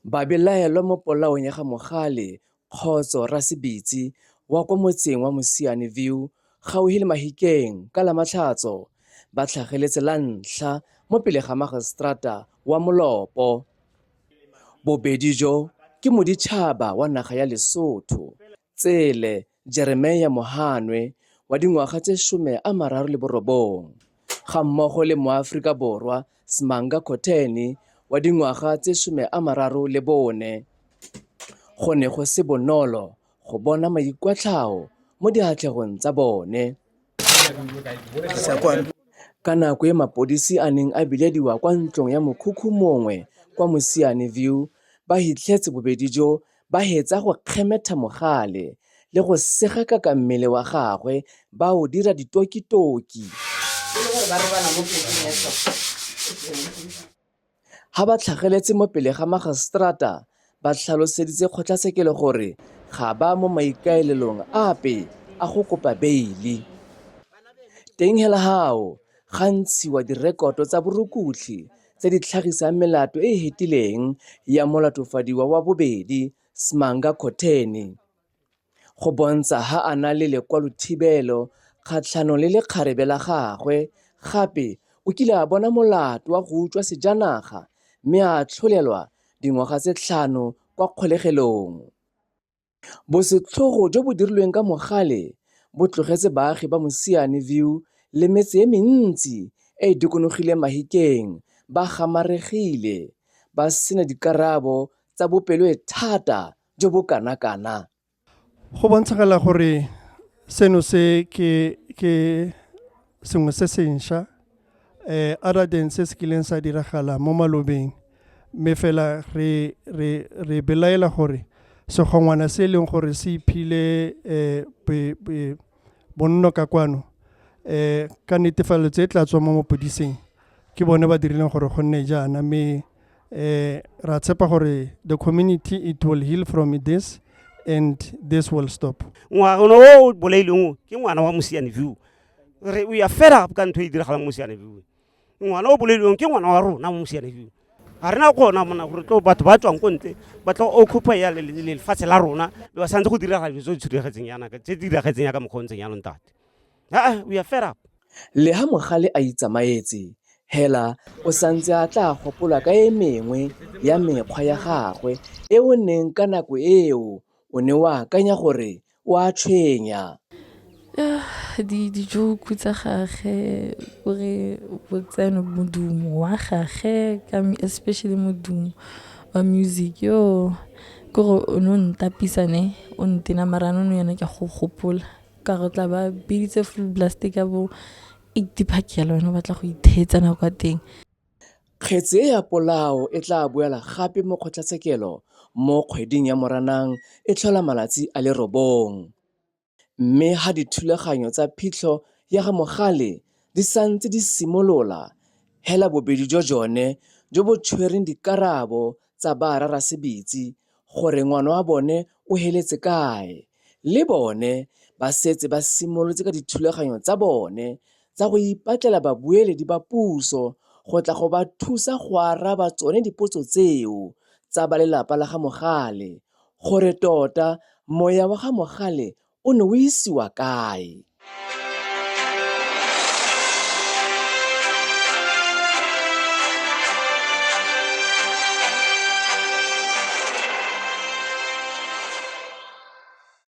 ba belaelwa mo polaong ya ga Mogale Kgotso Rasebetsi wa kwa motseng wa Mosiane View gaufi le Mahikeng ka Lamatlhatso ba tlhageletse la ntlha mo pele ga Magiseterata wa Molopo. Bobedi jo ke moditšhaba wa naga ya Lesotho Tsele Jeremia Mohanwe wa dingwaga tse 39 ga mmogo le moAforika Borwa Simanga Kotane wa dingwaga tse 34. Go ne go se bonolo go bona maikwatlhao mo diatlegong tsa bone. Ka nako e mapodisi a neng a bilediwa kwa ntlong ya mokhukhu mongwe kwa Mosiane View ba hitlhetse bobedi jo ba hetsa go kgemetha Mogale le go segaka ka mmele wa gagwe ba o dira ditokitoki. Ha ba tlhageletse mo pele ga Magiseterata ba tlhaloseditse kgotlatshekelo gore ga ba mo maikaelelong ape a go kopa beili. Teng hela hao ga ntshiwa direkoto tsa borukutlhi tse di tlhagisang melato e e hetileng ya molatofadiwa wa bobedi Simanga Kotane go bontsha ha a na le lekwalothibelo kgatlhanong le lekgarebe la gagwe. Gape o kile a bona molato wa go utswa sejanaga mme a tlholelwa dingwaga tse 5 kwa kgolegelong. Bosetlhogo jo bo dirilweng ka Mogale bo tlogetse baagi ba Mosiane View le metse e mentsi e e dikonogileng Mahikeng ba gamaregile ba sena dikarabo tsa bopelo e thata jo bo kana-kana. Go bontshagala gore seno se ke sengwe se sentšha other than se se kileng sa diragala mo malobeng, mme fela re belaela gore segongwana se e leng gore se iphile bonno ka kwano ka netefalo tse e tla tswa mo mapodiseng ke bone ba dirileng gore go nne jaana, mme ra tshepa gore the community it will heal from this and this will stop. Ngwana o bolaileng ke ngwana wa Mosiane View. We are fed up ka ntho e diragala mo Mosiane View. Ngwana o bolaileng ke ngwana wa rona mo Mosiane View. Ga rena gona mona gore tlo batho ba tswang kontle ba tla occupy ya lefatshe la rona ba santse go diragala ditso tse diragetseng yana ka tse diragetseng ya ka mokgontseng ya ntate. We are fed up. Le ha Mogale a itsamaetse hela o santse a tla gopola ka e mengwe ya mekgwa ya gagwe e o neng ka nako eo o ne wa akanya gore o a tshwenya. Dijoke tsa gage gore botseno modumo wa gage especially modumo wa music yo gore o no ntapisane o ntena marano no yana ke go gopola ka go tla ba biditse full blast ka bo 80 phakela no batla go ithetsa na kwa teng. Kgetse e ya polao e tla boela gape mo kgotlatshekelo mo kgweding ya Moranang e tlhola malatsi a le 9. Mme ha dithulaganyo tsa phitlho ya ga Mogale di santse di simolola hela bobedi jo jone jo bo tshwereng dikarabo tsa ba Rasebetsi gore ngwana wa bone o heletse kae, le bone ba setse ba simolotse ka dithulaganyo tsa bone tsa go ipatlela babueledi ba puso go tla go ba thusa go araba tsone dipotso tseo tsa ba lelapa la ga Mogale gore tota moya wa ga Mogale o ne o isiwa kae.